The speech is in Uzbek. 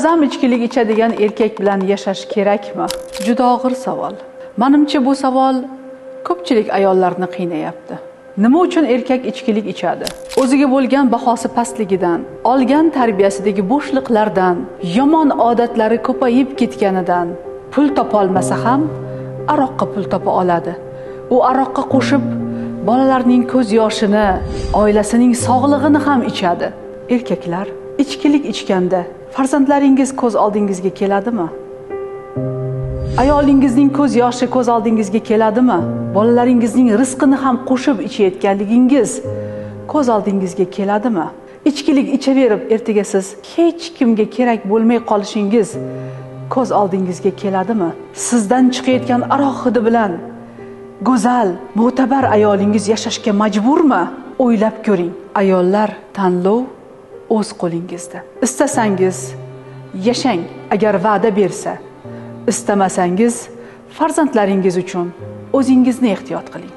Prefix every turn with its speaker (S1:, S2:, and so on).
S1: Ba'zan ichkilik ichadigan erkak bilan yashash kerakmi? Juda og'ir savol. Menimcha bu savol ko'pchilik ayollarni qiynayapti. Nima uchun erkak ichkilik ichadi? O'ziga bo'lgan bahosi pastligidan, olgan tarbiyasidagi bo'shliqlardan, yomon odatlari ko'payib ketganidan, pul topa olmasa ham aroqqa pul topa oladi. U aroqqa qo'shib bolalarning ko'z yoshini, oilasining sog'lig'ini ham ichadi. Erkaklar, ichkilik ichganda farzandlaringiz ko'z oldingizga keladimi? Ayolingizning ko'z yoshi ko'z oldingizga keladimi? Bolalaringizning rizqini ham qo'shib ichayotganligingiz ko'z oldingizga keladimi? Ichkilik ichaverib, ertaga siz hech kimga kerak bo'lmay qolishingiz ko'z oldingizga keladimi? Sizdan chiqayotgan aroq hidi bilan go'zal, mo'tabar ayolingiz yashashga majburmi? O'ylab ko'ring. Ayollar, tanlov o'z qo'lingizda. Istasangiz yashang, agar va'da bersa. Istamasangiz farzandlaringiz uchun o'zingizni ehtiyot qiling.